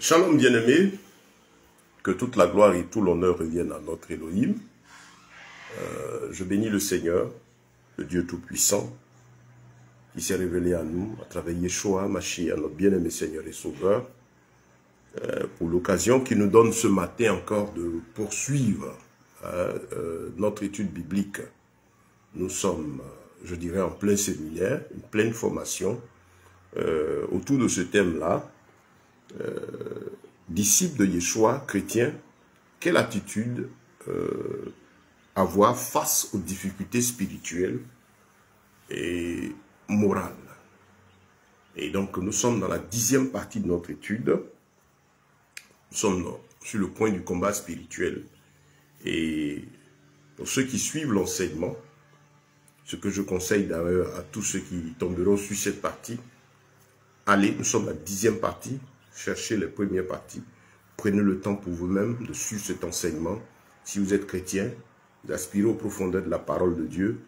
Shalom bien-aimés, que toute la gloire et tout l'honneur reviennent à notre Elohim. Je bénis le Seigneur, le Dieu Tout-Puissant, qui s'est révélé à nous à travers Yeshua, Mashiach, notre bien-aimé Seigneur et Sauveur, pour l'occasion qu'il nous donne ce matin encore de poursuivre notre étude biblique. Nous sommes, je dirais, en plein séminaire, une pleine formation autour de ce thème-là. Disciple de Yeshua, chrétien, quelle attitude avoir face aux difficultés spirituelles et morales. Et donc nous sommes dans la 10e partie de notre étude. Nous sommes sur le point du combat spirituel. Et pour ceux qui suivent l'enseignement, ce que je conseille d'ailleurs à tous ceux qui tomberont sur cette partie, allez, nous sommes à la 10e partie, cherchez les premières parties, prenez le temps pour vous-même de suivre cet enseignement. Si vous êtes chrétien, vous aspirez aux profondeurs de la parole de Dieu,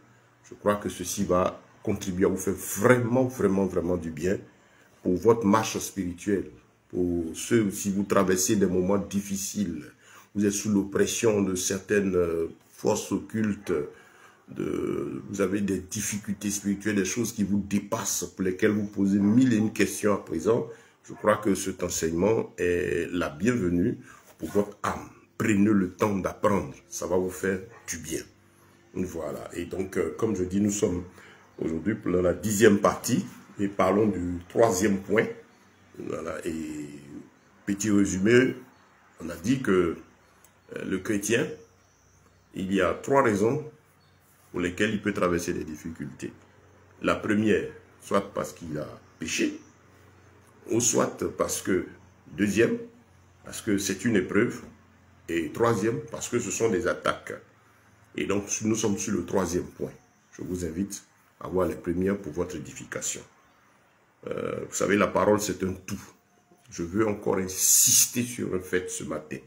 je crois que ceci va contribuer à vous faire vraiment du bien pour votre marche spirituelle. Pour ceux, si vous traversez des moments difficiles, vous êtes sous l'oppression de certaines forces occultes, vous avez des difficultés spirituelles, des choses qui vous dépassent, pour lesquelles vous posez mille et une questions à présent. Je crois que cet enseignement est la bienvenue pour votre âme. Prenez le temps d'apprendre, ça va vous faire du bien. Voilà, et donc, comme je dis, nous sommes aujourd'hui pour la 10e partie et parlons du 3e point. Voilà, et petit résumé, on a dit que le chrétien, il y a 3 raisons pour lesquelles il peut traverser des difficultés. La première, soit parce qu'il a péché, ou soit parce que, deuxième, parce que c'est une épreuve, et troisième, parce que ce sont des attaques. Et donc, nous sommes sur le 3e point. Je vous invite à voir les premières pour votre édification. Vous savez, la parole, c'est un tout. Je veux encore insister sur un fait ce matin.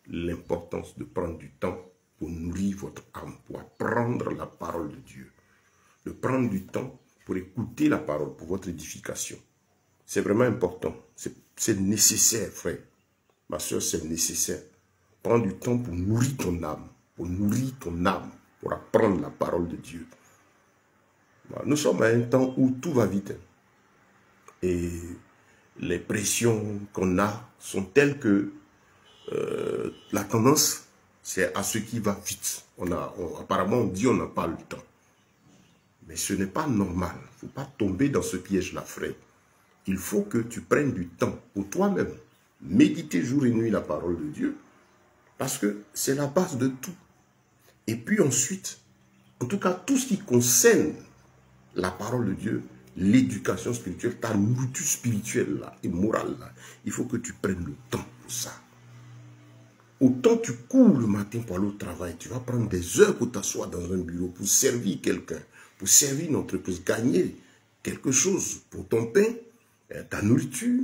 L'importance de prendre du temps pour nourrir votre âme, pour apprendre la parole de Dieu. De prendre du temps pour écouter la parole, pour votre édification. C'est vraiment important. C'est nécessaire, frère. Ma soeur, c'est nécessaire. Prends du temps pour nourrir ton âme. Pour apprendre la parole de Dieu. Nous sommes à un temps où tout va vite. Et les pressions qu'on a sont telles que la tendance, c'est à ce qui va vite. Apparemment, on dit on n'a pas le temps. Mais ce n'est pas normal. Il ne faut pas tomber dans ce piège-là, frère. Il faut que tu prennes du temps pour toi-même. Méditer jour et nuit la parole de Dieu. Parce que c'est la base de tout. Et puis ensuite, en tout cas, tout ce qui concerne la parole de Dieu, l'éducation spirituelle, ta nourriture spirituelle là, et morale, là, il faut que tu prennes le temps pour ça. Autant tu cours le matin pour aller au travail, tu vas prendre des heures pour t'asseoir dans un bureau, pour servir quelqu'un, pour servir une entreprise, gagner quelque chose pour ton pain, ta nourriture.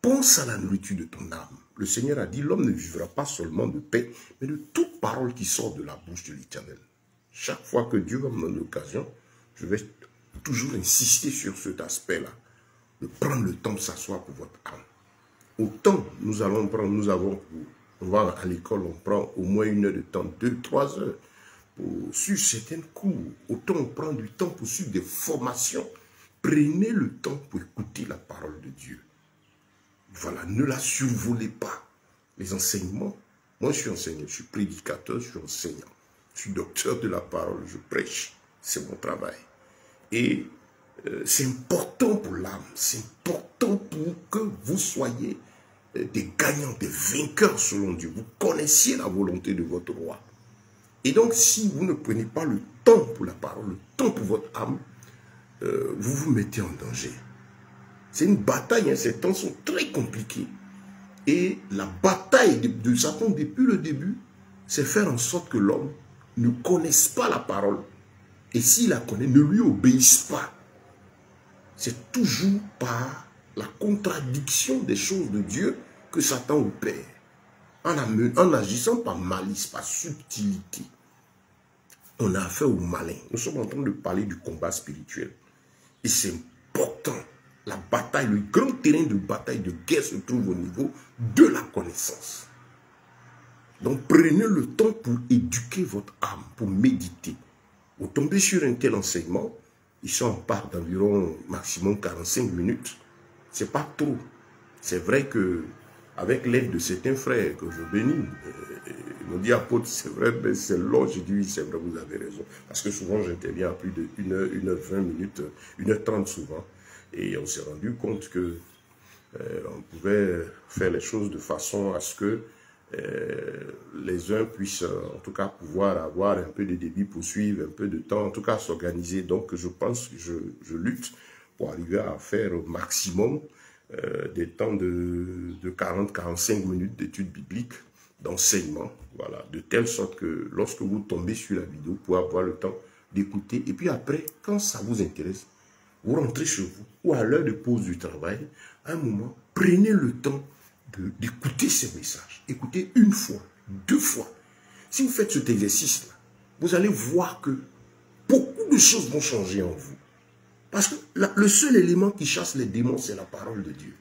Pense à la nourriture de ton âme. Le Seigneur a dit, l'homme ne vivra pas seulement de pain, mais de toute parole qui sort de la bouche de l'Éternel. Chaque fois que Dieu va me donner l'occasion, je vais toujours insister sur cet aspect-là, de prendre le temps de s'asseoir pour votre âme. Autant on va à l'école, on prend au moins 1 heure de temps, 2-3 heures pour suivre certains cours. Autant on prend du temps pour suivre des formations. Prenez le temps pour écouter la parole de Dieu. Voilà, ne la survolez pas. Les enseignements, moi je suis enseignant, je suis prédicateur, je suis enseignant. Je suis docteur de la parole, je prêche, c'est mon travail. Et c'est important pour l'âme, c'est important pour que vous soyez des gagnants, des vainqueurs selon Dieu. Vous connaissiez la volonté de votre roi. Et donc si vous ne prenez pas le temps pour la parole, le temps pour votre âme, vous vous mettez en danger. C'est une bataille, hein, ces temps sont très compliqués. Et la bataille de Satan depuis le début, c'est faire en sorte que l'homme ne connaisse pas la parole. Et s'il la connaît, ne lui obéisse pas. C'est toujours par la contradiction des choses de Dieu que Satan opère. En agissant par malice, par subtilité. On a affaire au malin. Nous sommes en train de parler du combat spirituel. Et c'est important. La bataille, le grand terrain de bataille, de guerre se trouve au niveau de la connaissance. Donc prenez le temps pour éduquer votre âme, pour méditer. Vous tombez sur un tel enseignement, ils sont en part d'environ maximum 45 minutes. C'est pas trop. C'est vrai que avec l'aide de certains frères que je bénis, ils m'ont dit apôtre, c'est vrai, mais c'est long. J'ai dit oui, c'est vrai, vous avez raison. Parce que souvent j'interviens à plus de 1h20 minutes, 1h30 souvent. Et on s'est rendu compte que on pouvait faire les choses de façon à ce que les uns puissent en tout cas pouvoir avoir un peu de débit pour suivre, un peu de temps, en tout cas s'organiser. Donc je pense que je lutte pour arriver à faire au maximum des temps de 40-45 minutes d'études bibliques, d'enseignement, voilà, de telle sorte que lorsque vous tombez sur la vidéo, vous pouvez avoir le temps d'écouter. Et puis après, quand ça vous intéresse, vous rentrez chez vous ou à l'heure de pause du travail, à un moment, prenez le temps d'écouter ces messages. Écoutez une fois, 2 fois. Si vous faites cet exercice-là, vous allez voir que beaucoup de choses vont changer en vous. Parce que le seul élément qui chasse les démons, c'est la parole de Dieu.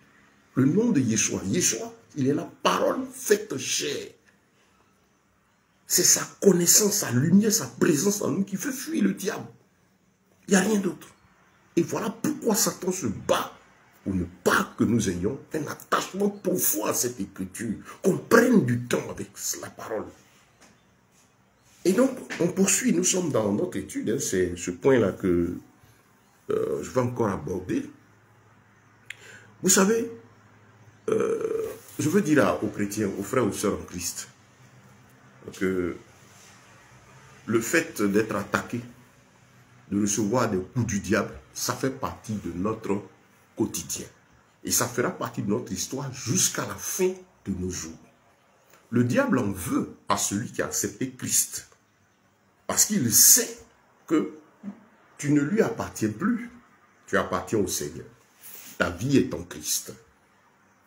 Le nom de Yeshua. Yeshua, il est la parole faite chair. C'est sa connaissance, sa lumière, sa présence en nous qui fait fuir le diable. Il n'y a rien d'autre. Et voilà pourquoi Satan se bat pour ne pas que nous ayons un attachement profond à cette écriture, qu'on prenne du temps avec la parole. Et donc, on poursuit, nous sommes dans notre étude, hein, c'est ce point-là que je vais encore aborder. Vous savez, je veux dire aux chrétiens, aux frères, aux sœurs en Christ, que le fait d'être attaqué, de recevoir des coups du diable, ça fait partie de notre quotidien. Et ça fera partie de notre histoire jusqu'à la fin de nos jours. Le diable en veut à celui qui a accepté Christ. Parce qu'il sait que tu ne lui appartiens plus. Tu appartiens au Seigneur. Ta vie est en Christ.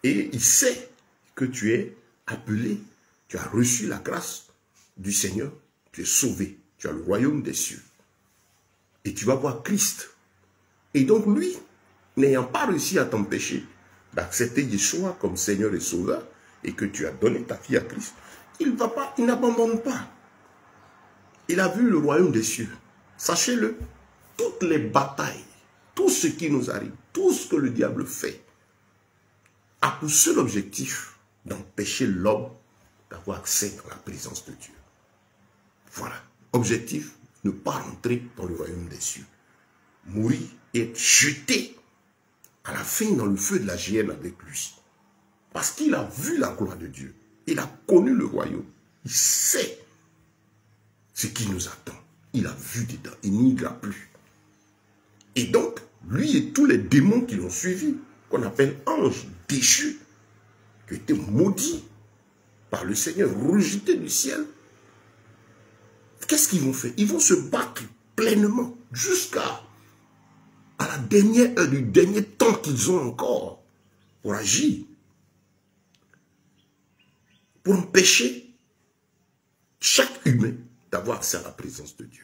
Et il sait que tu es appelé, tu as reçu la grâce du Seigneur, tu es sauvé, tu as le royaume des cieux. Et tu vas voir Christ. Et donc lui, n'ayant pas réussi à t'empêcher d'accepter Yeshua comme Seigneur et Sauveur, et que tu as donné ta vie à Christ, il n'abandonne pas. Il a vu le royaume des cieux. Sachez-le, toutes les batailles, tout ce qui nous arrive, tout ce que le diable fait, a pour seul objectif d'empêcher l'homme d'avoir accès dans la présence de Dieu. Voilà. Objectif, ne pas rentrer dans le royaume des cieux. Mourir et être jeté à la fin dans le feu de la géhenne avec lui. Parce qu'il a vu la gloire de Dieu. Il a connu le royaume. Il sait ce qui nous attend. Il a vu dedans. Il n'y ira plus. Et donc, lui et tous les démons qui l'ont suivi, qu'on appelle anges déchus, qui ont été maudits par le Seigneur, rejetés du ciel, qu'est-ce qu'ils vont faire? Ils vont se battre pleinement jusqu'à la dernière heure du dernier temps qu'ils ont encore pour agir, pour empêcher chaque humain d'avoir accès à la présence de Dieu.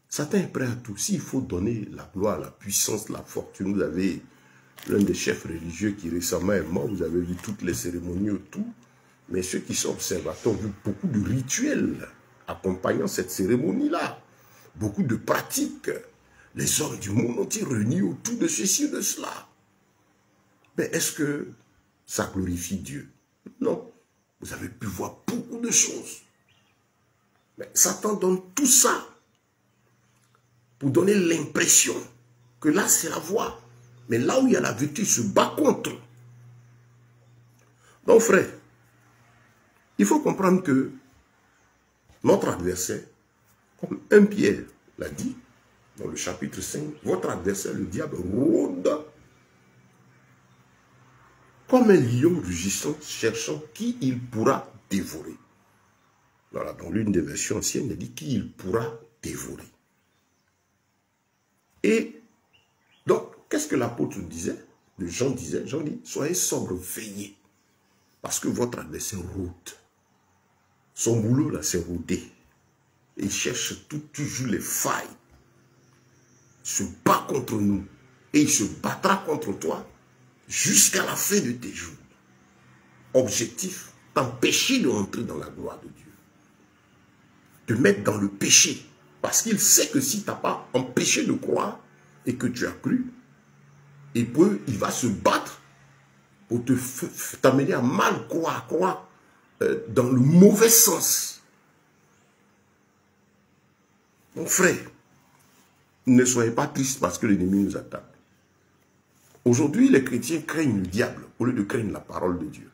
Satan est prêt à tout. S'il faut donner la gloire, la puissance, la fortune, vous avez l'un des chefs religieux qui récemment est mort, vous avez vu toutes les cérémonies autour, mais ceux qui sont observateurs ont vu beaucoup de rituels accompagnant cette cérémonie-là, beaucoup de pratiques. Les hommes du monde ont-ils réunis autour de ceci ou de cela? Mais est-ce que ça glorifie Dieu? Non. Vous avez pu voir beaucoup de choses. Mais Satan donne tout ça pour donner l'impression que là, c'est la voie. Mais là où il y a la vérité, il se bat contre. Donc, frère, il faut comprendre que notre adversaire, comme 1 Pierre l'a dit, dans le chapitre 5, votre adversaire, le diable, rôde comme un lion rugissant, cherchant qui il pourra dévorer. Voilà, dans l'une des versions anciennes, il dit qui il pourra dévorer. Et donc, qu'est-ce que l'apôtre disait? Jean disait, Jean dit, soyez sobre, veillez, parce que votre adversaire rôde. Son boulot, là, c'est rôder. Il cherche toujours les failles. Il se bat contre nous. et il se battra contre toi jusqu'à la fin de tes jours. Objectif, t'empêcher de rentrer dans la gloire de Dieu. Te mettre dans le péché. Parce qu'il sait que si tu n'as pas empêché de croire et que tu as cru, il va se battre pour t'amener à mal croire, dans le mauvais sens. Mon frère, ne soyez pas tristes parce que l'ennemi nous attaque. Aujourd'hui, les chrétiens craignent le diable au lieu de craindre la parole de Dieu.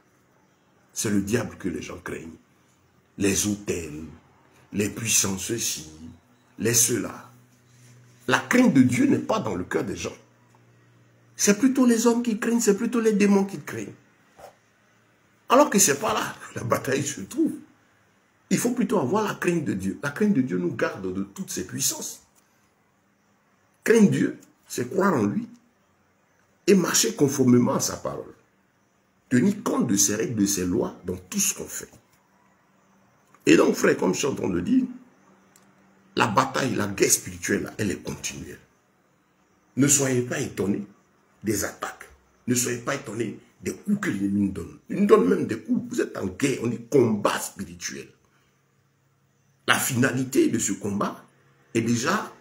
C'est le diable que les gens craignent. Les autels, les puissants ceci, les ceux-là. La crainte de Dieu n'est pas dans le cœur des gens. C'est plutôt les hommes qui craignent, c'est plutôt les démons qui craignent. Alors que ce n'est pas là que la bataille se trouve. Il faut plutôt avoir la crainte de Dieu. La crainte de Dieu nous garde de toutes ses puissances. Craindre Dieu, c'est croire en lui et marcher conformément à sa parole. Tenir compte de ses règles, de ses lois dans tout ce qu'on fait. Et donc, frère, comme je suis en train de dire, la bataille, la guerre spirituelle, elle est continuelle. Ne soyez pas étonnés des attaques. Ne soyez pas étonnés des coups que l'ennemi nous donne. Il nous donne même des coups. Vous êtes en guerre, on dit combat spirituel. La finalité de ce combat est déjà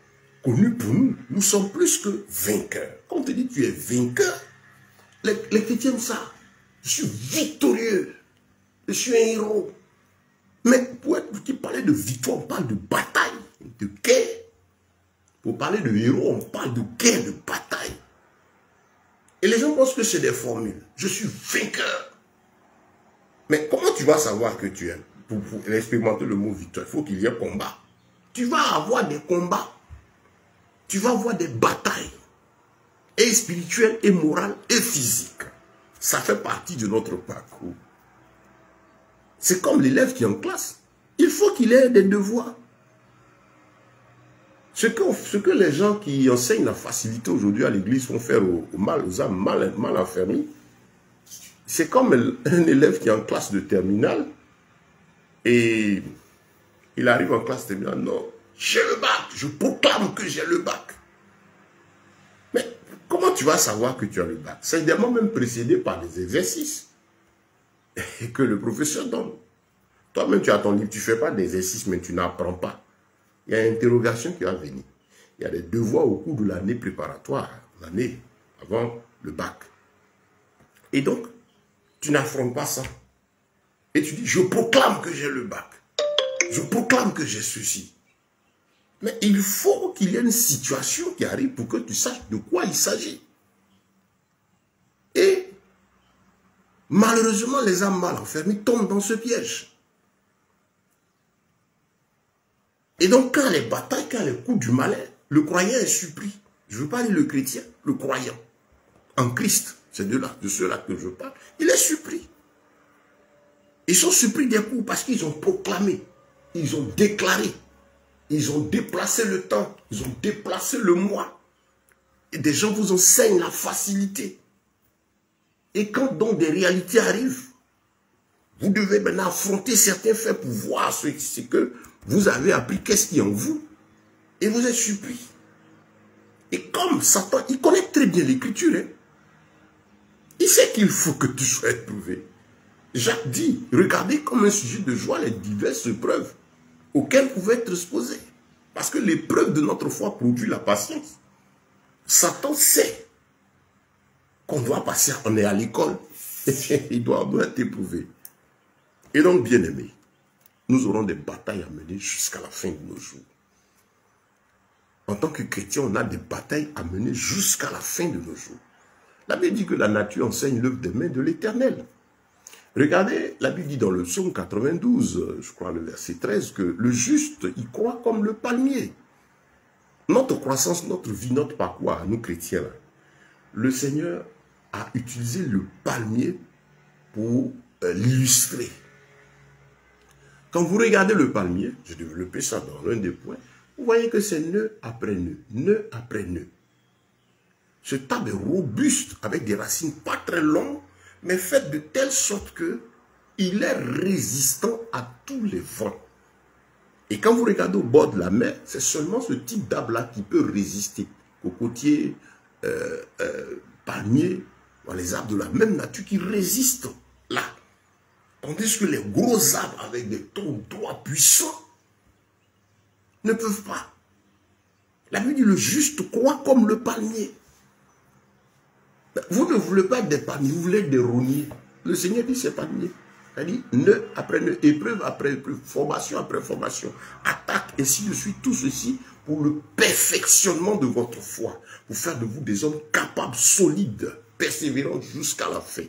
connue pour nous. Nous sommes plus que vainqueurs. Quand on te dit que tu es vainqueur, les chrétiens ça. Je suis victorieux. Je suis un héros. Mais pour parler de victoire, on parle de bataille, de guerre. Pour parler de héros, on parle de guerre, de bataille. Et les gens pensent que c'est des formules. Je suis vainqueur. Mais comment tu vas savoir que tu es? Pour expérimenter le mot victoire, il faut qu'il y ait combat. Tu vas avoir des combats. Tu vas avoir des batailles. Et spirituelles, et morales, et physiques. Ça fait partie de notre parcours. C'est comme l'élève qui est en classe. Il faut qu'il ait des devoirs. Ce que les gens qui enseignent la facilité aujourd'hui à l'église font faire aux âmes mal enfermées, c'est comme un élève qui est en classe de terminale et il arrive en classe terminale. Non, j'ai le bac, je proclame que j'ai le bac. Mais comment tu vas savoir que tu as le bac? C'est évidemment même précédé par des exercices et que le professeur donne. Toi-même, tu as ton livre, tu ne fais pas d'exercices, mais tu n'apprends pas. Il y a une interrogation qui va venir. Il y a des devoirs au cours de l'année préparatoire, l'année avant le bac. Et donc, tu n'affrontes pas ça. Et tu dis, je proclame que j'ai le bac. Je proclame que j'ai ceci. Mais il faut qu'il y ait une situation qui arrive pour que tu saches de quoi il s'agit. Et malheureusement, les âmes mal enfermées tombent dans ce piège. Et donc, quand les batailles, quand les coups du malin, le croyant est surpris. Je ne veux pas dire le chrétien, le croyant. En Christ, c'est de ceux-là que je parle. Il est surpris. Ils sont surpris des coups parce qu'ils ont proclamé, ils ont déclaré, ils ont déplacé le temps, ils ont déplacé le mois. Et des gens vous enseignent la facilité. Et quand donc des réalités arrivent, vous devez maintenant affronter certains faits pour voir ce que vous avez appris, qu'est-ce qui est en vous. Et vous êtes surpris. Et comme Satan, il connaît très bien l'écriture. Hein? Il sait qu'il faut que tu sois éprouvé. Jacques dit, regardez comme un sujet de joie les diverses épreuves auxquelles vous pouvez être exposés. Parce que l'épreuve de notre foi produit la patience. Satan sait qu'on doit passer, on est à l'école, il doit être éprouvé. Et donc, bien aimé, nous aurons des batailles à mener jusqu'à la fin de nos jours. En tant que chrétien, on a des batailles à mener jusqu'à la fin de nos jours. La Bible dit que la nature enseigne l'œuvre des mains de l'Éternel. Regardez, la Bible dit dans le psaume 92, je crois le verset 13, que le juste y croit comme le palmier. Notre croissance, notre vie, notre parcours à nous chrétiens, le Seigneur a utilisé le palmier pour l'illustrer. Quand vous regardez le palmier, j'ai développé ça dans l'un des points, vous voyez que c'est nœud après nœud, nœud après nœud. Ce arbre est robuste, avec des racines pas très longues, mais faites de telle sorte qu'il est résistant à tous les vents. Et quand vous regardez au bord de la mer, c'est seulement ce type d'arbre-là qui peut résister. Cocotier, palmiers, dans les arbres de la même nature qui résistent là. Tandis que les gros arbres avec des troncs droits puissants ne peuvent pas. La Bible dit le juste croit comme le palmier. Vous ne voulez pas être des palmiers, vous voulez être des rogniers. Le Seigneur dit c'est palmier. Il dit nœud après nœud, épreuve après épreuve, formation après formation, attaque, ainsi de suite, tout ceci pour le perfectionnement de votre foi, pour faire de vous des hommes capables, solides, persévérants jusqu'à la fin.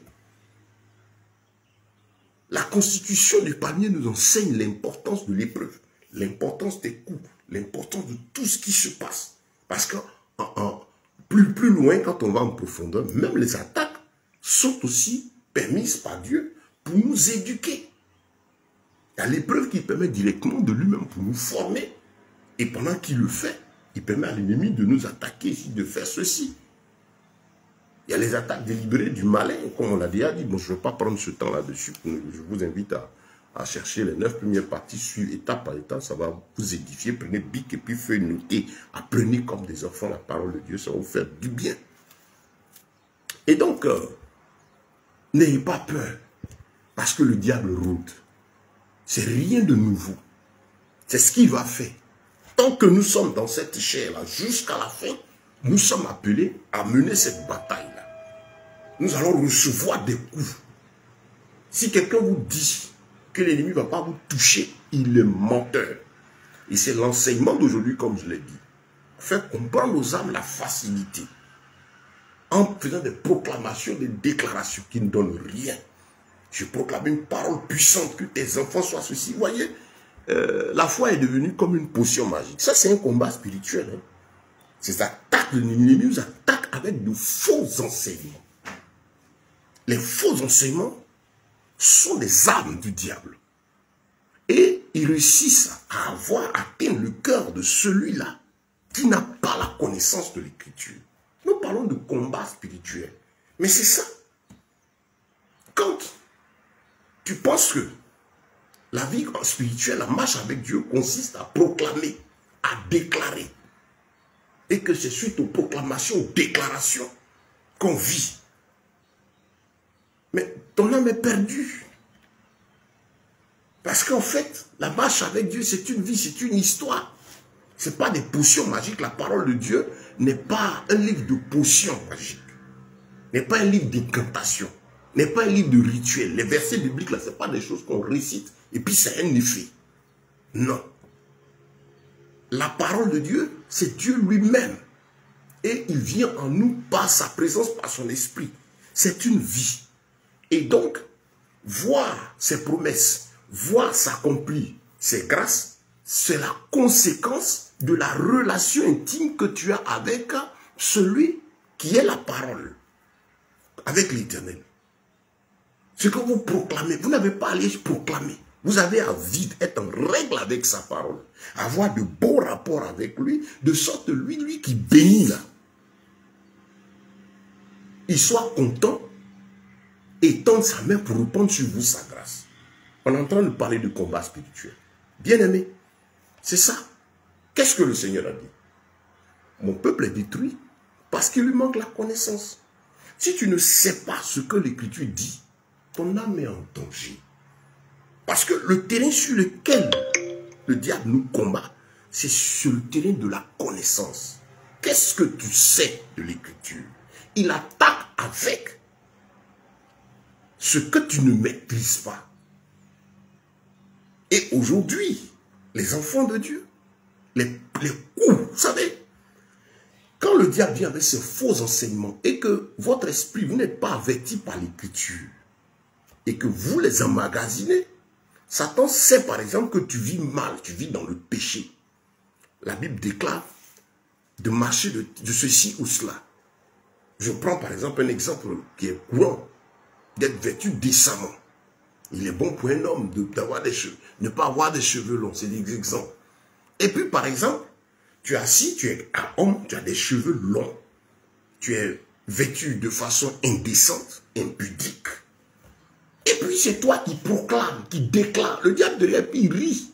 La constitution du palmier nous enseigne l'importance de l'épreuve, l'importance des coups, l'importance de tout ce qui se passe. Parce que plus loin, quand on va en profondeur, même les attaques sont aussi permises par Dieu pour nous éduquer. Il y a l'épreuve qui permet directement de lui-même pour nous former. Et pendant qu'il le fait, il permet à l'ennemi de nous attaquer, de faire ceci. Il y a les attaques délibérées du malin, comme on l'a déjà dit. Bon, je ne vais pas prendre ce temps là-dessus. Je vous invite à chercher les 9 premières parties, suivre étape par étape. Ça va vous édifier. Prenez bic et puis feuille notée. Apprenez comme des enfants la parole de Dieu. Ça va vous faire du bien. Et donc, n'ayez pas peur. Parce que le diable rôde. C'est rien de nouveau. C'est ce qu'il va faire. Tant que nous sommes dans cette chair-là, jusqu'à la fin, nous sommes appelés à mener cette bataille-là. Nous allons recevoir des coups. Si quelqu'un vous dit que l'ennemi ne va pas vous toucher, il est menteur. Et c'est l'enseignement d'aujourd'hui, comme je l'ai dit. Faire comprendre aux âmes la facilité. En faisant des proclamations, des déclarations qui ne donnent rien. Je proclame une parole puissante, que tes enfants soient ceci. Vous voyez, la foi est devenue comme une potion magique. Ça, c'est un combat spirituel. Hein. Ces attaques, l'ennemi nous attaque avec de faux enseignements. Les faux enseignements sont des armes du diable. Et ils réussissent à atteindre le cœur de celui-là qui n'a pas la connaissance de l'écriture. Nous parlons de combat spirituel. Mais c'est ça. Quand tu penses que la vie spirituelle, la marche avec Dieu consiste à proclamer, à déclarer. Et que c'est suite aux proclamations, aux déclarations qu'on vit. Mais ton âme est perdue. Parce qu'en fait, la marche avec Dieu, c'est une vie, c'est une histoire. Ce n'est pas des potions magiques. La parole de Dieu n'est pas un livre de potions magiques. N'est pas un livre d'incantation. N'est pas un livre de rituel. Les versets bibliques, là, ce n'est pas des choses qu'on récite. Et puis, c'est un effet. Non. La parole de Dieu, c'est Dieu lui-même. Et il vient en nous par sa présence, par son esprit. C'est une vie. Et donc, voir ses promesses, voir s'accomplir ses grâces, c'est la conséquence de la relation intime que tu as avec celui qui est la parole, avec l'Éternel. Ce que vous proclamez, vous n'avez pas à aller proclamer. Vous avez à vivre, être en règle avec sa parole, avoir de beaux rapports avec lui, de sorte que lui qui bénit là, il soit content et tendre sa main pour répandre sur vous sa grâce. On est en train de parler de combat spirituel. Bien-aimé, c'est ça. Qu'est-ce que le Seigneur a dit? Mon peuple est détruit parce qu'il lui manque la connaissance. Si tu ne sais pas ce que l'Écriture dit, ton âme est en danger. Parce que le terrain sur lequel le diable nous combat, c'est sur le terrain de la connaissance. Qu'est-ce que tu sais de l'Écriture? Il attaque avec ce que tu ne maîtrises pas. Et aujourd'hui, les enfants de Dieu, les coups, vous savez, quand le diable vient avec ses faux enseignements et que votre esprit, vous n'êtes pas averti par l'Écriture et que vous les emmagasinez, Satan sait par exemple que tu vis mal, tu vis dans le péché. La Bible déclare de marcher de ceci ou cela. Je prends par exemple un exemple qui est courant, d'être vêtu décemment. Il est bon pour un homme d'avoir des cheveux, ne pas avoir des cheveux longs, c'est des exemples. Et puis par exemple, tu es assis, tu es un homme, tu as des cheveux longs, tu es vêtu de façon indécente, impudique. Et puis c'est toi qui proclame, qui déclare. Le diable derrière, puis il rit.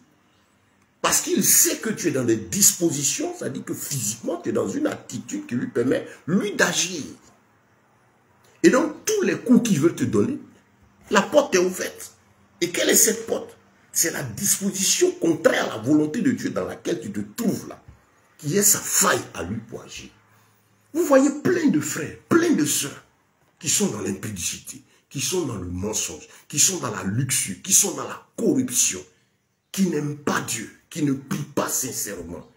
Parce qu'il sait que tu es dans des dispositions, c'est-à-dire que physiquement, tu es dans une attitude qui lui permet, lui, d'agir. Et donc, tous les coups qu'il veut te donner, la porte est ouverte. Et quelle est cette porte? C'est la disposition contraire à la volonté de Dieu dans laquelle tu te trouves là, qui est sa faille à lui pour agir. Vous voyez plein de frères, plein de sœurs qui sont dans l'impudicité, qui sont dans le mensonge, qui sont dans la luxure, qui sont dans la corruption, qui n'aiment pas Dieu, qui ne prient pas sincèrement.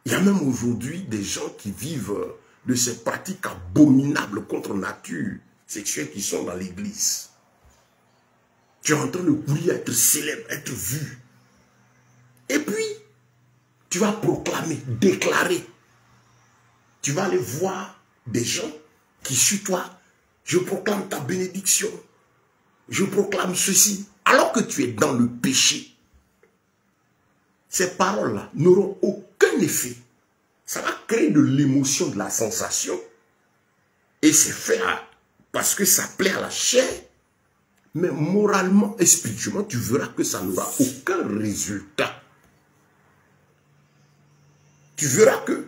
Il y a même aujourd'hui des gens qui vivent de ces pratiques abominables contre nature sexuelle qui sont dans l'église. Tu es en train de courir à être célèbre, être vu. Et puis, tu vas proclamer, déclarer. Tu vas aller voir des gens qui, sur toi, je proclame ta bénédiction. Je proclame ceci. Alors que tu es dans le péché, ces paroles-là n'auront aucun effet. Ça va créer de l'émotion, de la sensation. Et c'est fait parce que ça plaît à la chair. Mais moralement et spirituellement, tu verras que ça n'aura aucun résultat. Tu verras que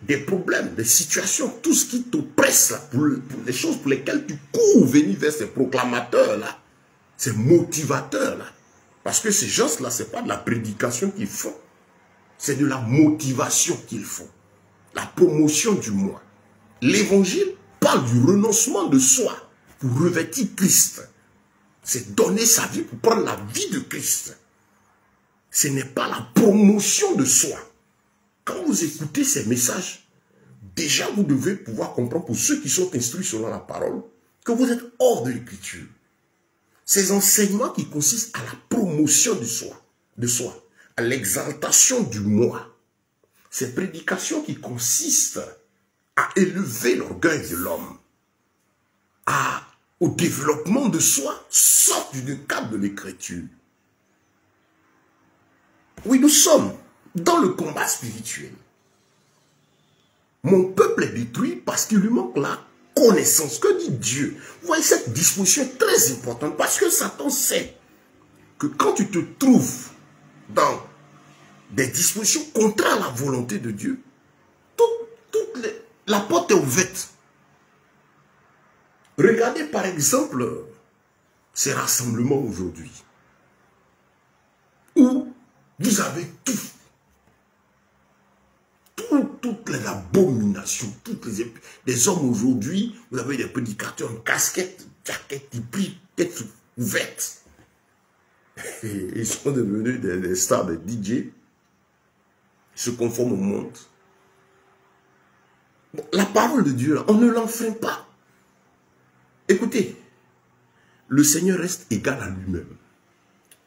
des problèmes, des situations, tout ce qui t'oppresse, pour les choses pour lesquelles tu cours venir vers ces proclamateurs-là, ces motivateurs-là. Parce que ces gens-là, ce n'est pas de la prédication qu'ils font. C'est de la motivation qu'ils font. La promotion du moi. L'évangile parle du renoncement de soi pour revêtir Christ. C'est donner sa vie pour prendre la vie de Christ. Ce n'est pas la promotion de soi. Quand vous écoutez ces messages, déjà vous devez pouvoir comprendre, pour ceux qui sont instruits selon la parole, que vous êtes hors de l'écriture. Ces enseignements qui consistent à la promotion de soi, à l'exaltation du moi. Ces prédications qui consistent à élever l'orgueil de l'homme, au développement de soi, sortent du cadre de l'écriture. Oui, nous sommes dans le combat spirituel. Mon peuple est détruit parce qu'il lui manque la connaissance. Que dit Dieu? Vous voyez, cette disposition est très importante parce que Satan sait que quand tu te trouves dans des dispositions contraires à la volonté de Dieu, la porte est ouverte. Regardez par exemple ces rassemblements aujourd'hui où vous avez toutes les abominations, les hommes aujourd'hui, vous avez des prédicateurs en casquette, jaquette, qui prient tête ouverte. Et ils sont devenus des stars, des DJ. Ils se conforment au monde. Bon, la parole de Dieu, là, on ne l'enfreint pas. Écoutez, le Seigneur reste égal à lui-même.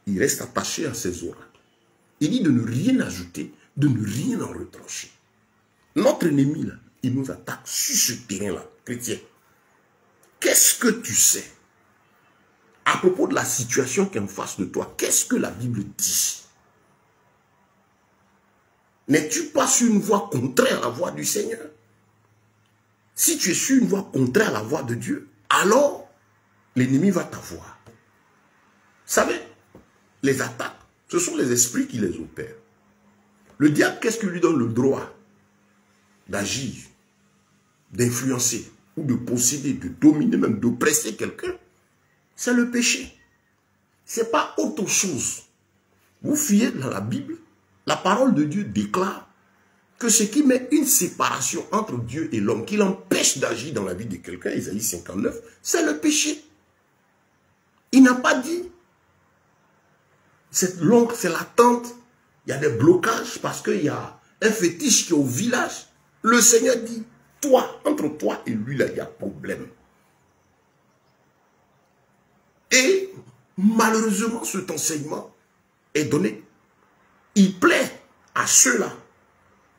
Il reste attaché à ses oracles. Il dit de ne rien ajouter, de ne rien en retrancher. Notre ennemi, là, il nous attaque sur ce terrain-là, chrétien. Qu'est-ce que tu sais à propos de la situation qui est en face de toi? Qu'est-ce que la Bible dit? N'es-tu pas sur une voie contraire à la voie du Seigneur? Si tu es sur une voie contraire à la voie de Dieu, alors l'ennemi va t'avoir. Vous savez, les attaques, ce sont les esprits qui les opèrent. Le diable, qu'est-ce qui lui donne le droit d'agir, d'influencer, ou de posséder, de dominer, même d'oppresser quelqu'un? C'est le péché. Ce n'est pas autre chose. Vous fuyez dans la Bible, la parole de Dieu déclare que ce qui met une séparation entre Dieu et l'homme, qui l'empêche d'agir dans la vie de quelqu'un, Isaïe 59, c'est le péché. Il n'a pas dit, c'est l'oncle, c'est la tante, il y a des blocages parce qu'il y a un fétiche qui est au village. Le Seigneur dit, toi, entre toi et lui, là, il y a problème. Et malheureusement, cet enseignement est donné. Il plaît à ceux-là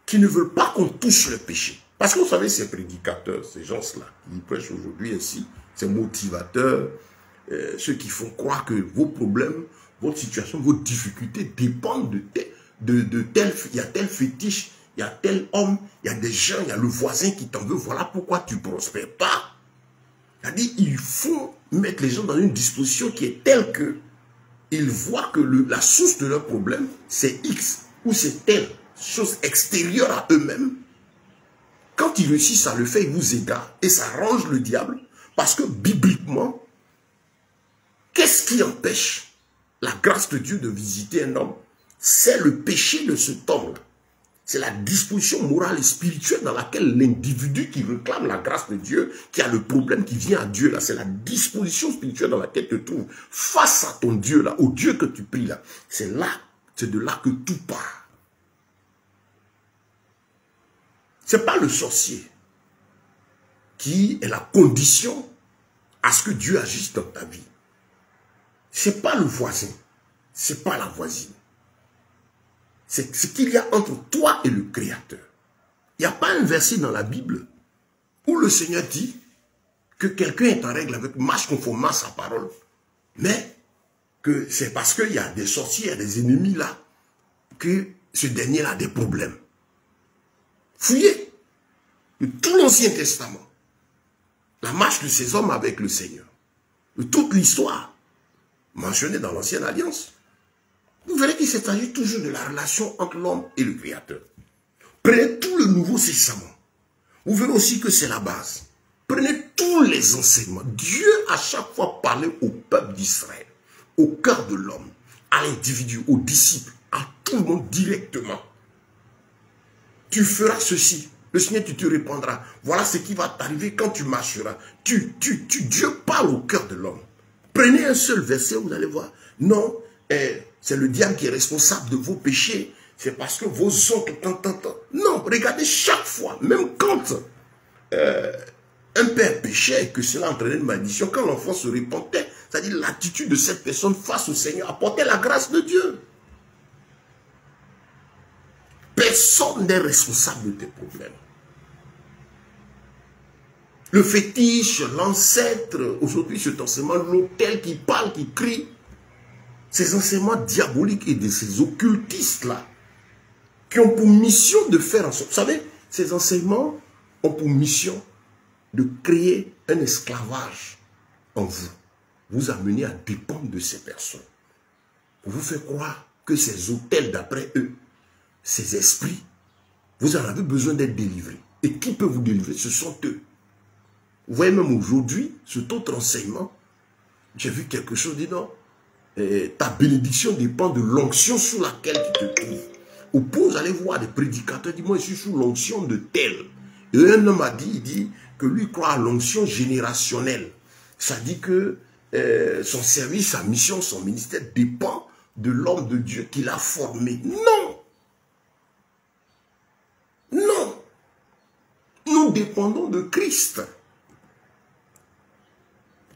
qui ne veulent pas qu'on touche le péché. Parce que vous savez, ces prédicateurs, ces gens-là, qui prêchent aujourd'hui ainsi, ces motivateurs, ceux qui font croire que vos problèmes, votre situation, vos difficultés dépendent de tel, il y a tel fétiche, il y a tel homme, il y a des gens, il y a le voisin qui t'en veut, voilà pourquoi tu ne prospères pas. C'est-à-dire, il faut mettre les gens dans une disposition qui est telle que ils voient que la source de leur problème, c'est X, ou c'est telle chose extérieure à eux-mêmes. Quand ils réussissent à le faire, ils vous égarent et ça arrange le diable. Parce que bibliquement, qu'est-ce qui empêche la grâce de Dieu de visiter un homme? C'est le péché de cet homme. C'est la disposition morale et spirituelle dans laquelle l'individu qui réclame la grâce de Dieu, qui a le problème qui vient à Dieu, là, c'est la disposition spirituelle dans laquelle tu te trouves face à ton Dieu, là, au Dieu que tu pries, là. C'est de là que tout part. C'est pas le sorcier qui est la condition à ce que Dieu agisse dans ta vie. C'est pas le voisin, c'est pas la voisine. C'est ce qu'il y a entre toi et le Créateur. Il n'y a pas un verset dans la Bible où le Seigneur dit que quelqu'un est en règle avec, marche conformément à sa parole, mais que c'est parce qu'il y a des sorciers, il y a des ennemis là, que ce dernier-là a des problèmes. Fouillez de tout l'Ancien Testament, la marche de ces hommes avec le Seigneur, de toute l'histoire mentionnée dans l'Ancienne Alliance. Vous verrez qu'il s'agit toujours de la relation entre l'homme et le Créateur. Prenez tout le Nouveau Testament. Vous verrez aussi que c'est la base. Prenez tous les enseignements. Dieu a chaque fois parlé au peuple d'Israël, au cœur de l'homme, à l'individu, aux disciples, à tout le monde directement. Tu feras ceci. Le Seigneur, tu te répondras. Voilà ce qui va t'arriver quand tu marcheras. Dieu parle au cœur de l'homme. Prenez un seul verset, vous allez voir. Non, c'est le diable qui est responsable de vos péchés. C'est parce que vos oncles... Non, regardez chaque fois, même quand un père péchait et que cela entraînait une malédiction, quand l'enfant se repentait, c'est-à-dire l'attitude de cette personne face au Seigneur apportait la grâce de Dieu. Personne n'est responsable de tes problèmes. Le fétiche, l'ancêtre, aujourd'hui cet enseignement, l'autel qui parle, qui crie, ces enseignements diaboliques et de ces occultistes-là, qui ont pour mission de faire en sorte... Vous savez, ces enseignements ont pour mission de créer un esclavage en vous. Vous amener à dépendre de ces personnes. Pour vous faire croire que ces autels, d'après eux, ces esprits, vous en avez besoin d'être délivrés. Et qui peut vous délivrer? Ce sont eux. Vous voyez, même aujourd'hui, cet autre enseignement, j'ai vu quelque chose, dis non, ta bénédiction dépend de l'onction sous laquelle tu te trouves. Au point, vous allez voir des prédicateurs, dis moi, je suis sous l'onction de tel. Et un homme a dit, il dit que lui croit à l'onction générationnelle. Ça dit que son service, sa mission, son ministère dépend de l'homme de Dieu qu'il a formé. Non! Non! Nous dépendons de Christ.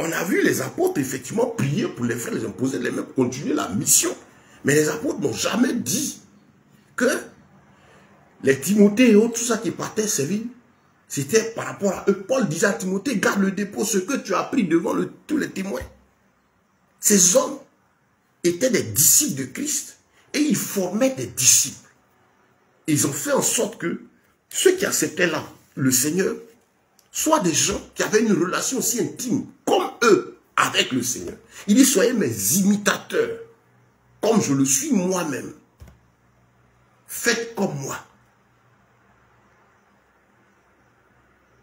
On a vu les apôtres effectivement prier pour les frères, les imposer les mains pour continuer la mission. Mais les apôtres n'ont jamais dit que les Timothée et autres, tout ça qui partait servir, c'était par rapport à eux. Paul disait à Timothée, garde le dépôt, ce que tu as appris devant tous les témoins. Ces hommes étaient des disciples de Christ et ils formaient des disciples. Ils ont fait en sorte que ceux qui acceptaient là le Seigneur soient des gens qui avaient une relation aussi intime comme eux avec le Seigneur. Il dit, soyez mes imitateurs, comme je le suis moi-même. Faites comme moi.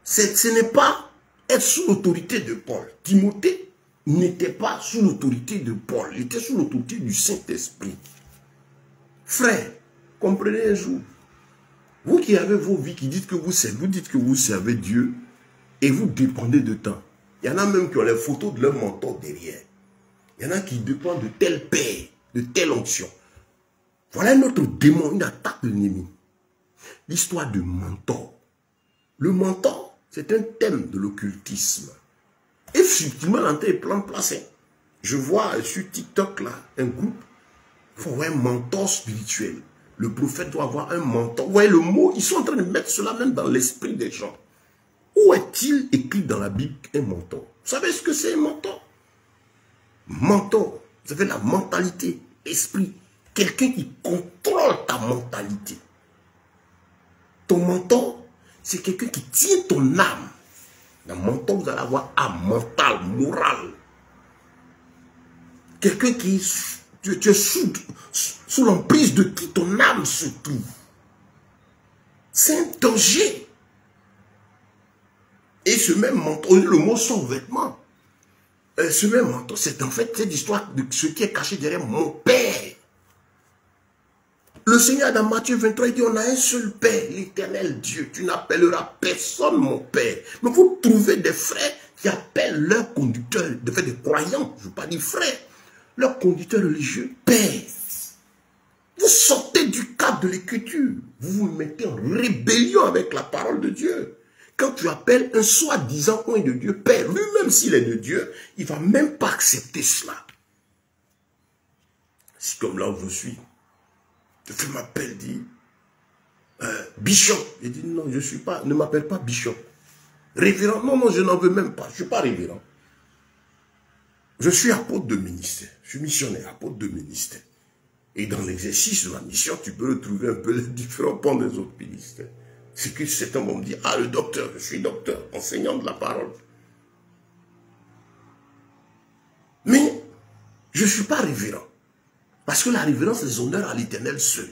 Ce n'est pas être sous l'autorité de Paul. Timothée n'était pas sous l'autorité de Paul. Il était sous l'autorité du Saint-Esprit. Frère, comprenez un jour. Vous qui avez vos vies, qui dites que vous servez Dieu et vous dépendez de temps. Il y en a même qui ont les photos de leur mentor derrière. Il y en a qui dépendent de tel père, de telle onction. Voilà un autre démon, une attaque de l'ennemi. L'histoire de mentor. Le mentor, c'est un thème de l'occultisme. Et subtilement, l'entrée est plein placé. Je vois sur TikTok, là, un groupe, il faut avoir un mentor spirituel. Le prophète doit avoir un mentor. Vous voyez le mot, ils sont en train de mettre cela même dans l'esprit des gens. Où est-il écrit dans la Bible un mentor? Vous savez ce que c'est un mentor? Mentor, vous avez la mentalité, esprit. Quelqu'un qui contrôle ta mentalité. Ton mentor, c'est quelqu'un qui tient ton âme. Dans le mentor, vous allez avoir âme mentale, morale. Quelqu'un qui est Tu es sous l'emprise de qui ton âme se trouve. C'est un danger. Et ce même manteau, le mot son vêtement, ce même manteau, c'est en fait cette histoire de ce qui est caché derrière mon Père. Le Seigneur dans Matthieu 23, il dit, on a un seul Père, l'Éternel Dieu. Tu n'appelleras personne mon Père. Mais vous trouvez des frères qui appellent leur conducteur, de fait des croyants, je ne veux pas dire frères, leur conducteur religieux, Père. Vous sortez du cadre de l'écriture. Vous vous mettez en rébellion avec la parole de Dieu. Quand tu appelles un soi-disant oint de Dieu, Père, lui-même s'il est de Dieu, il ne va même pas accepter cela. C'est comme là où je suis. Le frère m'appelle, dit, Bishop. Il dit, non, je ne suis pas, ne m'appelle pas Bishop. Révérend, non, je n'en veux même pas, je ne suis pas révérend. Je suis apôtre de ministère, je suis missionnaire, apôtre de ministère. Et dans l'exercice de ma mission, tu peux retrouver un peu les différents pans des autres ministères. C'est que certains vont me dire, ah, le docteur, je suis docteur, enseignant de la parole. Mais je ne suis pas révérend. Parce que la révérence, les honneurs à l'Éternel seul.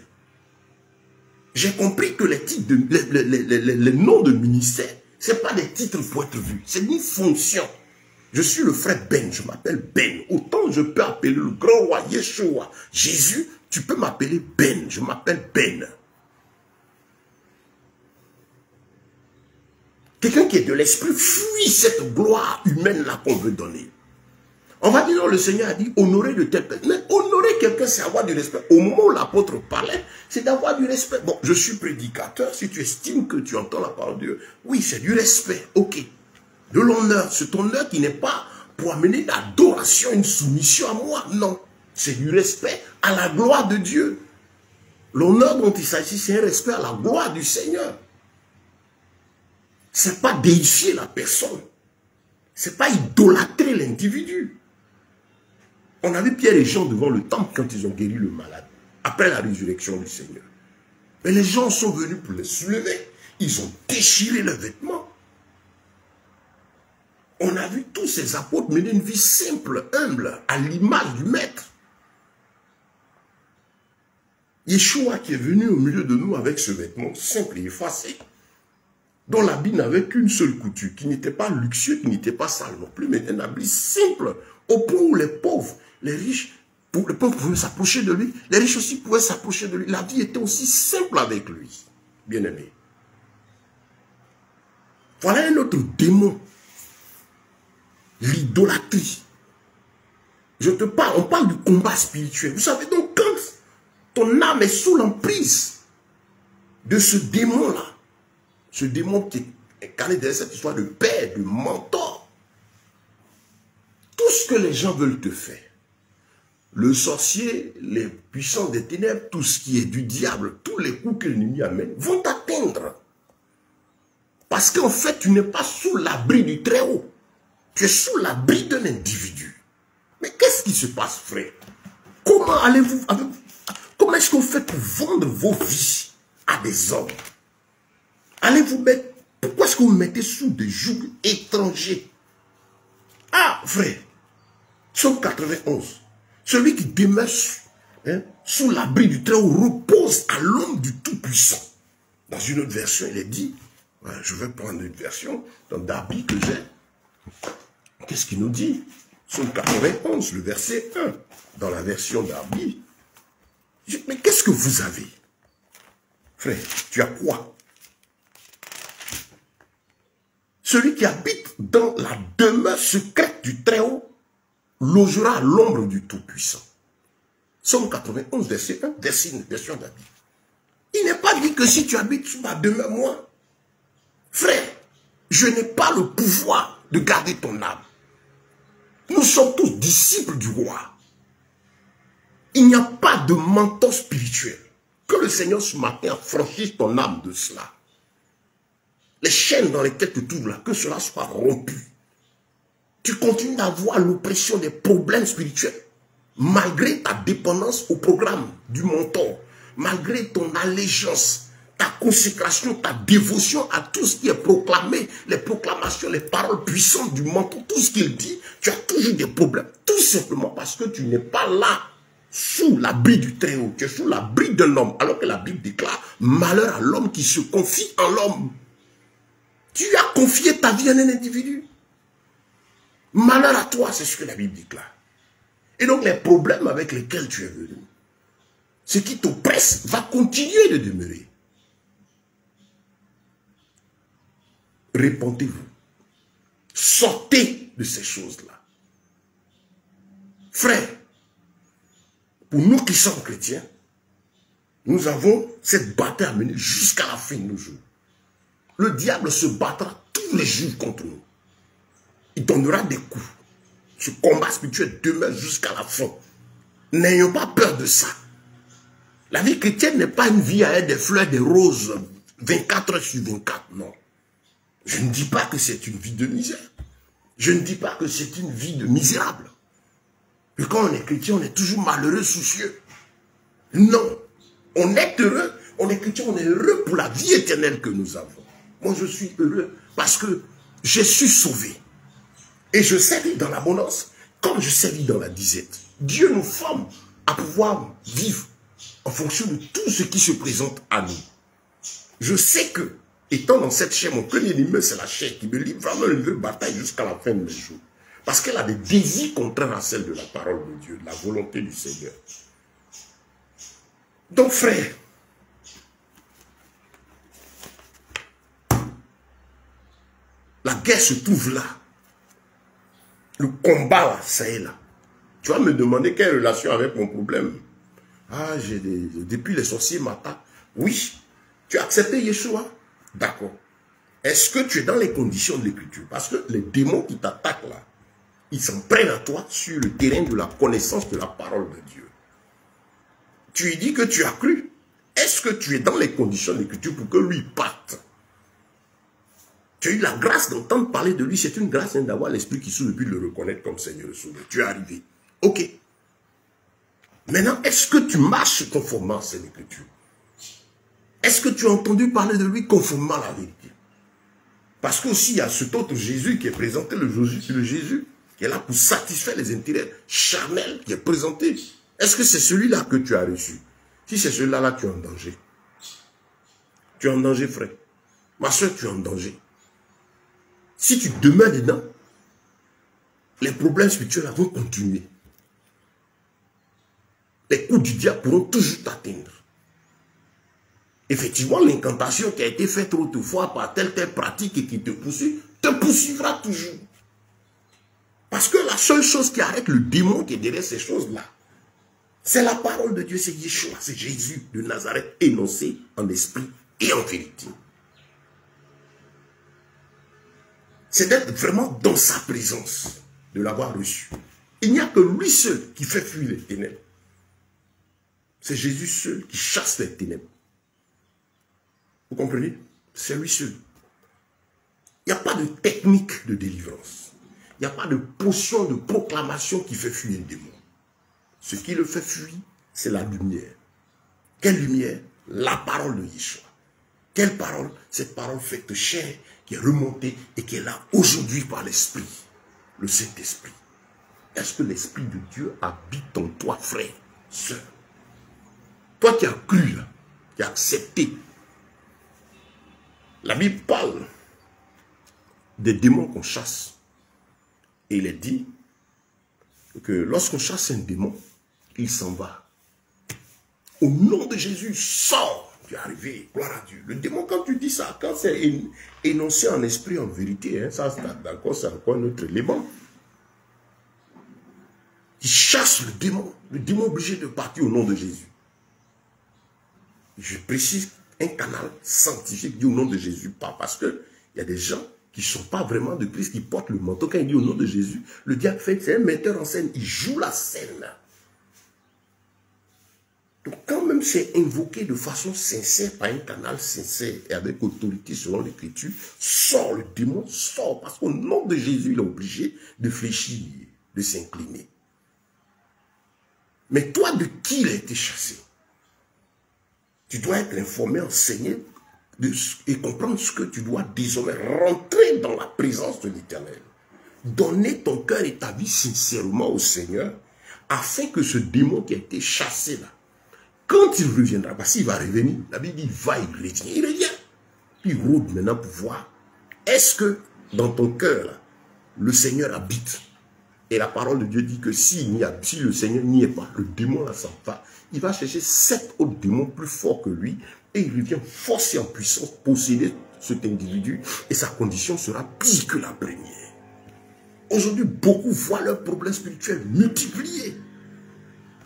J'ai compris que les titres, les noms de ministère, ce n'est pas des titres pour être vus, c'est une fonction. Je suis le frère Ben, je m'appelle Ben. Autant je peux appeler le grand roi Yeshua, Jésus, tu peux m'appeler Ben, je m'appelle Ben. Quelqu'un qui est de l'esprit fuit cette gloire humaine-là qu'on veut donner. On va dire, non, le Seigneur a dit, honorer de telle personne. Mais honorer quelqu'un, c'est avoir du respect. Au moment où l'apôtre parlait, c'est d'avoir du respect. Bon, je suis prédicateur, si tu estimes que tu entends la parole de Dieu, oui, c'est du respect, ok. De l'honneur, c'est ton honneur qui n'est pas pour amener l'adoration, une soumission à moi, non. C'est du respect à la gloire de Dieu. L'honneur dont il s'agit, c'est un respect à la gloire du Seigneur. Ce n'est pas déifier la personne. Ce n'est pas idolâtrer l'individu. On a vu Pierre et Jean devant le temple quand ils ont guéri le malade, après la résurrection du Seigneur. Mais les gens sont venus pour les soulever. Ils ont déchiré leurs vêtements. On a vu tous ces apôtres mener une vie simple, humble, à l'image du Maître. Yeshua qui est venu au milieu de nous avec ce vêtement simple et effacé, dont l'habit n'avait qu'une seule couture, qui n'était pas luxueux, qui n'était pas sale non plus, mais un habit simple, au point où les pauvres, les riches, les pauvres pouvaient s'approcher de lui, les riches aussi pouvaient s'approcher de lui. La vie était aussi simple avec lui, bien-aimé. Voilà un autre démon, l'idolâtrie. Je te parle, on parle du combat spirituel. Vous savez donc, quand ton âme est sous l'emprise de ce démon-là, ce démon qui est incarné derrière cette histoire de père, de mentor, tout ce que les gens veulent te faire, le sorcier, les puissants des ténèbres, tout ce qui est du diable, tous les coups que l'ennemi amène, vont t'atteindre. Parce qu'en fait, tu n'es pas sous l'abri du Très-Haut. Tu es sous l'abri d'un individu. Mais qu'est-ce qui se passe, frère? Comment allez-vous, comment est-ce que vous faites pour vendre vos vies à des hommes? Allez-vous mettre, pourquoi est-ce que vous mettez sous des jougs étrangers? Ah, frère, Psaume 91, celui qui demeure sous l'abri du Très-Haut repose à l'ombre du Tout-Puissant. Dans une autre version, il est dit, je vais prendre une version dans Darby que j'ai. Qu'est-ce qu'il nous dit? Psaume 91, le verset 1, dans la version Darby. Mais qu'est-ce que vous avez? Frère, tu as quoi? Celui qui habite dans la demeure secrète du Très-Haut logera à l'ombre du Tout-Puissant. Psaume 91, verset 1, version d'Abi. Il n'est pas dit que si tu habites sous ma demeure, moi, frère, je n'ai pas le pouvoir de garder ton âme. Nous sommes tous disciples du roi. Il n'y a pas de mentor spirituel. Que le Seigneur ce matin franchisse ton âme de cela. Les chaînes dans lesquelles tu trouves là, que cela soit rompu. Tu continues d'avoir l'oppression des problèmes spirituels, malgré ta dépendance au programme du mentor, malgré ton allégeance, ta consécration, ta dévotion à tout ce qui est proclamé, les proclamations, les paroles puissantes du mentor, tout ce qu'il dit, tu as toujours des problèmes. Tout simplement parce que tu n'es pas là sous l'abri du Très-Haut, tu es sous l'abri d'un homme, alors que la Bible déclare malheur à l'homme qui se confie en l'homme. Tu as confié ta vie à un individu. Malheur à toi, c'est ce que la Bible déclare. Et donc les problèmes avec lesquels tu es venu, ce qui t'oppresse va continuer de demeurer. Répentez-vous. Sortez de ces choses-là. Frères, pour nous qui sommes chrétiens, nous avons cette bataille à mener jusqu'à la fin de nos jours. Le diable se battra tous les jours contre nous. Il donnera des coups. Ce combat spirituel demeure jusqu'à la fin. N'ayons pas peur de ça. La vie chrétienne n'est pas une vie avec des fleurs, des roses, 24 heures sur 24, non. Je ne dis pas que c'est une vie de misère. Je ne dis pas que c'est une vie de misérable. Et quand on est chrétien, on est toujours malheureux, soucieux. Non. On est heureux, on est chrétien, on est heureux pour la vie éternelle que nous avons. Moi, je suis heureux parce que je suis sauvé. Et je sais vivre dans l'abondance comme je sais vivre dans la disette. Dieu nous forme à pouvoir vivre en fonction de tout ce qui se présente à nous. Je sais que, étant dans cette chair, mon premier ennemi, c'est la chair qui me livre vraiment une bataille jusqu'à la fin de mes jours. Parce qu'elle a des désirs contraires à celle de la parole de Dieu, de la volonté du Seigneur. Donc, frère, la guerre se trouve là. Le combat, là, ça est là. Tu vas me demander quelle relation avec mon problème. Ah, depuis les sorciers m'attaquent. Oui, tu as accepté Yeshua. D'accord. Est-ce que tu es dans les conditions de l'écriture? Parce que les démons qui t'attaquent là, ils s'en prennent à toi sur le terrain de la connaissance de la parole de Dieu. Tu lui dis que tu as cru. Est-ce que tu es dans les conditions de l'écriture pour que lui parte? Tu as eu la grâce d'entendre parler de lui. C'est une grâce d'avoir l'esprit qui souffle et puis de le reconnaître comme Seigneur et Sauveur. Tu es arrivé. Ok. Maintenant, est-ce que tu marches conformément à cette écriture? Est-ce que tu as entendu parler de lui conformément à la vérité? Parce qu'aussi, il y a cet autre Jésus qui est présenté, le Jésus qui est là pour satisfaire les intérêts charnels qui est présenté. Est-ce que c'est celui-là que tu as reçu? Si c'est celui-là, là, tu es en danger. Tu es en danger, frère. Ma soeur, tu es en danger. Si tu demeures dedans, les problèmes spirituels vont continuer. Les coups du diable pourront toujours t'atteindre. Effectivement, l'incantation qui a été faite autrefois par telle pratique et qui te poursuivra toujours. Parce que la seule chose qui arrête le démon qui est derrière ces choses-là, c'est la parole de Dieu, c'est Yeshua, c'est Jésus de Nazareth énoncé en esprit et en vérité. C'est d'être vraiment dans sa présence, de l'avoir reçu. Il n'y a que lui seul qui fait fuir les ténèbres. C'est Jésus seul qui chasse les ténèbres. Vous comprenez? C'est lui seul. Il n'y a pas de technique de délivrance. Il n'y a pas de potion de proclamation qui fait fuir un démon. Ce qui le fait fuir, c'est la lumière. Quelle lumière? La parole de Yeshua. Quelle parole? Cette parole faite chair qui est remontée et qui est là aujourd'hui par l'Esprit, le Saint-Esprit. Est-ce que l'Esprit de Dieu habite en toi, frère, sœur? Toi qui as cru, là, qui as accepté. La Bible parle des démons qu'on chasse. Et il est dit que lorsqu'on chasse un démon, il s'en va. Au nom de Jésus, sors. Tu es arrivé, gloire à Dieu. Le démon, quand tu dis ça, quand c'est énoncé en esprit, en vérité, hein, ça c'est encore notre élément. Il chasse le démon est obligé de partir au nom de Jésus. Je précise, un canal scientifique dit au nom de Jésus, pas parce que il y a des gens qui ne sont pas vraiment de Christ, qui portent le manteau. Quand il dit au nom de Jésus, le diable fait, c'est un metteur en scène, il joue la scène. Donc quand même c'est invoqué de façon sincère par un canal sincère et avec autorité selon l'Écriture, sort le démon, sort, parce qu'au nom de Jésus, il est obligé de fléchir, de s'incliner. Mais toi, de qui il a été chassé? Tu dois être informé, enseigné et comprendre ce que tu dois désormais rentrer dans la présence de l'Éternel. Donner ton cœur et ta vie sincèrement au Seigneur afin que ce démon qui a été chassé là, quand il reviendra, parce qu'il va revenir, la Bible dit, il revient. Puis il rôde maintenant pour voir, est-ce que dans ton cœur, là, le Seigneur habite? Et la parole de Dieu dit que si le Seigneur n'y est pas, le démon là s'en va. Il va chercher 7 autres démons plus forts que lui, et il revient force et en puissance posséder cet individu, et sa condition sera pire que la première. Aujourd'hui, beaucoup voient leurs problèmes spirituels multipliés.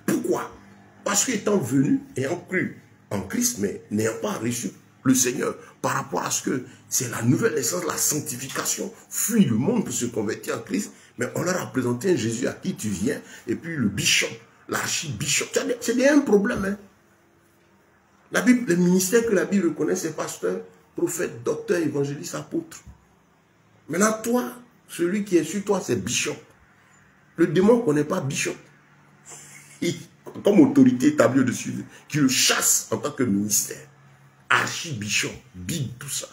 Pourquoi? Parce qu'étant venus, ayant cru en Christ, mais n'ayant pas reçu le Seigneur, par rapport à ce que c'est la nouvelle naissance, la sanctification, fuit le monde pour se convertir en Christ, mais on leur a présenté un Jésus à qui tu viens, et puis le bishop, l'archibishop, c'est un problème. Hein? La Bible, le ministère que la Bible reconnaît, c'est pasteur, prophète, docteur, évangéliste, apôtre. Maintenant, toi, celui qui est sur toi, c'est bishop. Le démon ne connaît pas bishop. Comme autorité établie au-dessus, qui le chasse en tant que ministère. Archibishop, Bible, tout ça.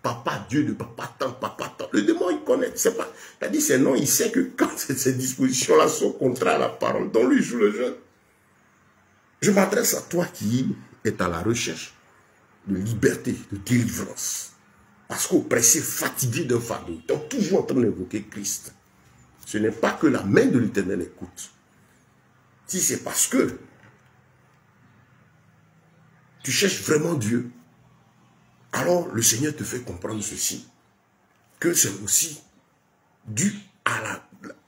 Papa Dieu de papa tant. Le démon, il connaît. C'est-à-dire, c'est non, il sait que quand ces dispositions-là sont contraires à la parole, dont lui joue le jeu. Je m'adresse à toi qui est à la recherche de liberté, de délivrance. Parce qu'oppressé, fatigué d'un fardeau, donc toujours en train d'invoquer Christ. Ce n'est pas que la main de l'Éternel écoute. Si c'est parce que tu cherches vraiment Dieu, alors le Seigneur te fait comprendre ceci, que c'est aussi dû à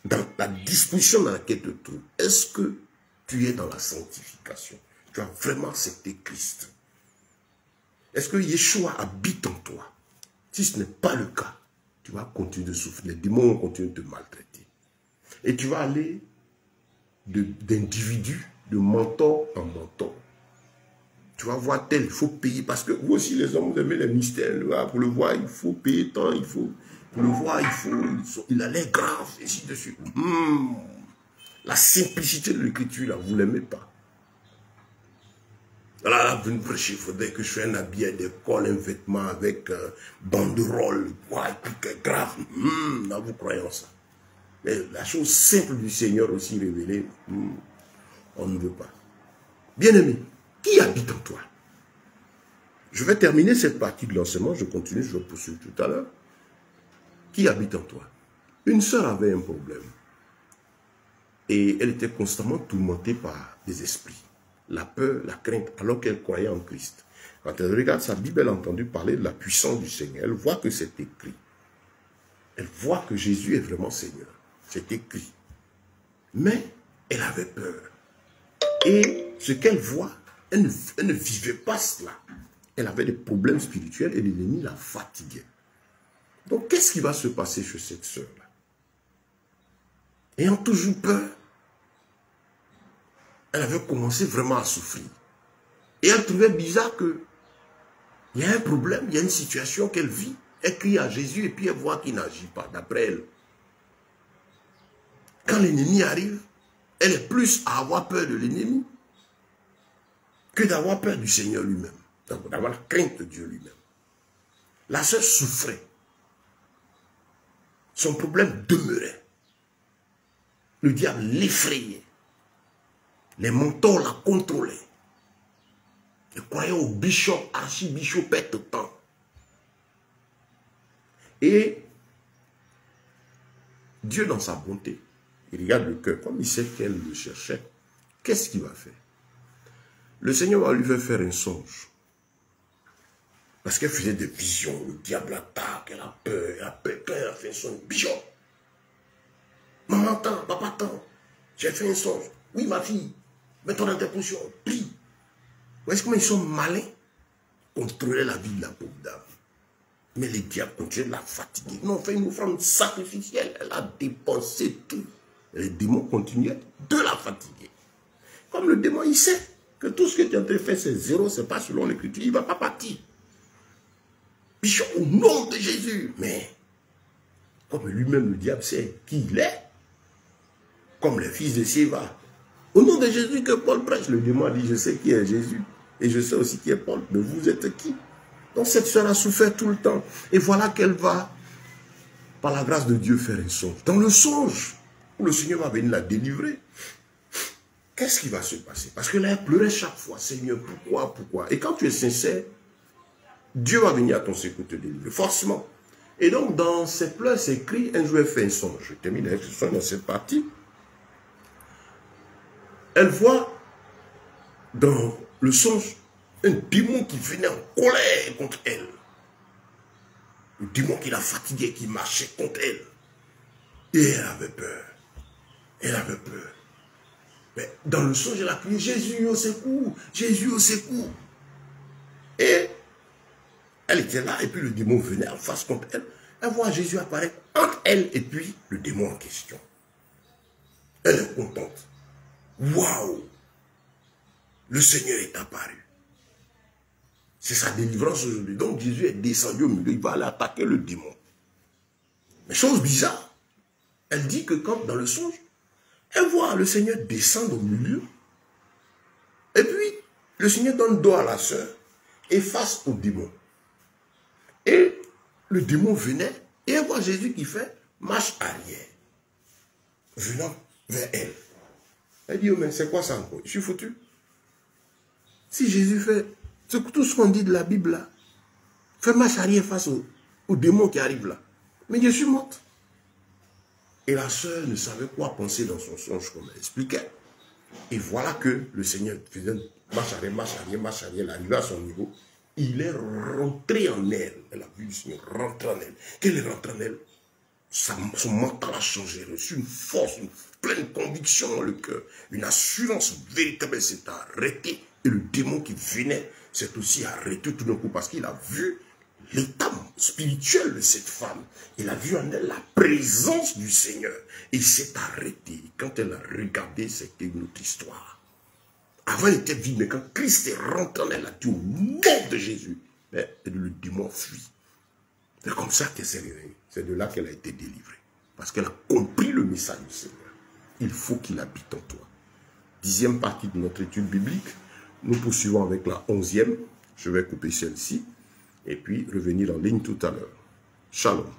la disposition dans laquelle tu te trouves. Est-ce que tu es dans la sanctification? Tu as vraiment accepté Christ? Est-ce que Yeshua habite en toi? Si ce n'est pas le cas, tu vas continuer de souffrir. Les démons vont continuer de te maltraiter. Et tu vas aller d'individu, de mentor en mentor. Tu vas voir tel, il faut payer. Parce que vous aussi, les hommes, vous aimez les mystères. Pour le voir, il faut payer tant, il faut. Pour le voir, il a l'air grave, et ainsi de suite. La simplicité de l'écriture, là, vous ne l'aimez pas. Là, vous nous prêchez, il faudrait que je fasse un habit d'école, un vêtement avec banderole, grave. Là, vous croyez en ça. Mais la chose simple du Seigneur aussi révélée, on ne veut pas. Bien-aimé, qui habite en toi? Je vais terminer cette partie de l'enseignement, je continue, je vais poursuivre tout à l'heure. Qui habite en toi? Une sœur avait un problème. Et elle était constamment tourmentée par des esprits. La peur, la crainte, alors qu'elle croyait en Christ. Quand elle regarde sa Bible, elle a entendu parler de la puissance du Seigneur. Elle voit que c'est écrit. Elle voit que Jésus est vraiment Seigneur. C'est écrit. Mais elle avait peur. Et ce qu'elle voit, elle ne vivait pas cela. Elle avait des problèmes spirituels et l'ennemi la fatiguait. Donc, qu'est-ce qui va se passer chez cette sœur-là? Ayant toujours peur, elle avait commencé vraiment à souffrir. Et elle trouvait bizarre que il y a un problème, il y a une situation qu'elle vit. Elle crie à Jésus et puis elle voit qu'il n'agit pas, d'après elle. Quand l'ennemi arrive, elle est plus à avoir peur de l'ennemi que d'avoir peur du Seigneur lui-même, d'avoir la crainte de Dieu lui-même. La sœur souffrait. Son problème demeurait. Le diable l'effrayait. Les mentors la contrôlaient. Elle croyait au bishop, archibishopette autant. Et Dieu, dans sa bonté, il regarde le cœur, comme il sait qu'elle le cherchait, qu'est-ce qu'il va faire? Le Seigneur va lui faire un songe. Parce qu'elle faisait des visions, le diable attaque, elle a peur, quand elle a fait un songe, bishop, maman tant, papa tant, j'ai fait un songe. Oui, ma fille, mets-toi dans tes positions, prie. Vous voyez comment ils sont malins? Contrôler la vie de la pauvre dame. Mais les diables continuent de la fatiguer. Ils ont fait une offrande sacrificielle. Elle a dépensé tout. Et les démons continuaient de la fatiguer. Comme le démon, il sait que tout ce que tu as en train de faire, c'est zéro, c'est pas selon l'écriture. Il ne va pas partir. Bishop, au nom de Jésus. Mais, comme lui-même, le diable sait qui il est, comme les fils de Séva, au nom de Jésus que Paul prêche, le démon dit, je sais qui est Jésus. Et je sais aussi qui est Paul. Mais vous êtes qui? Donc cette soeur a souffert tout le temps. Et voilà qu'elle va, par la grâce de Dieu, faire un songe. Dans le songe, où le Seigneur va venir la délivrer, qu'est-ce qui va se passer? Parce que là, elle pleurait chaque fois. Seigneur, pourquoi? Et quand tu es sincère, Dieu va venir à ton secours te délivrer, forcément. Et donc, dans ses pleurs, ses cris, un jour, elle fait un songe. Je termine avec ce songe dans cette partie. Elle voit dans le songe un démon qui venait en colère contre elle. Le démon qui la fatiguait, qui marchait contre elle. Et elle avait peur. Elle avait peur. Mais dans le songe, elle a crié, Jésus au secours, Jésus au secours. Et elle était là, et puis le démon venait en face contre elle. Elle voit Jésus apparaître entre elle et puis le démon en question. Elle est contente. Waouh! Le Seigneur est apparu. C'est sa délivrance aujourd'hui. Donc Jésus est descendu au milieu, il va aller attaquer le démon. Mais chose bizarre, elle dit que quand dans le songe, elle voit le Seigneur descendre au milieu, et puis le Seigneur donne dos à la sœur et face au démon. Et le démon venait, et elle voit Jésus qui fait marche arrière, venant vers elle. Elle dit, oh mais c'est quoi ça encore? Je suis foutu. Si Jésus fait tout ce qu'on dit de la Bible là, fait marche arrière face au démon qui arrive là. Mais je suis morte. Et la sœur ne savait quoi penser dans son songe, comme elle expliquait. Et voilà que le Seigneur faisait marche arrière, elle arrivait à son niveau. Il est rentré en elle. Elle a vu le Seigneur rentrer en elle. Qu'elle est rentrée en elle, son mental a changé. Elle a reçu une force, une pleine conviction dans le cœur. Une assurance véritable. Elle s'est arrêtée. Et le démon qui venait s'est aussi arrêté tout d'un coup parce qu'il a vu l'état spirituel de cette femme. Il a vu en elle la présence du Seigneur. Et il s'est arrêté. Et quand elle a regardé, c'était une autre histoire. Avant, elle était vide, mais quand Christ est rentré en elle, elle a dit au nom de Jésus. Mais le démon fuit. C'est comme ça qu'elle s'est réveillée. C'est de là qu'elle a été délivrée. Parce qu'elle a compris le message du Seigneur. Il faut qu'il habite en toi. 10e partie de notre étude biblique. Nous poursuivons avec la 11e. Je vais couper celle-ci. Et puis revenir en ligne tout à l'heure. Shalom.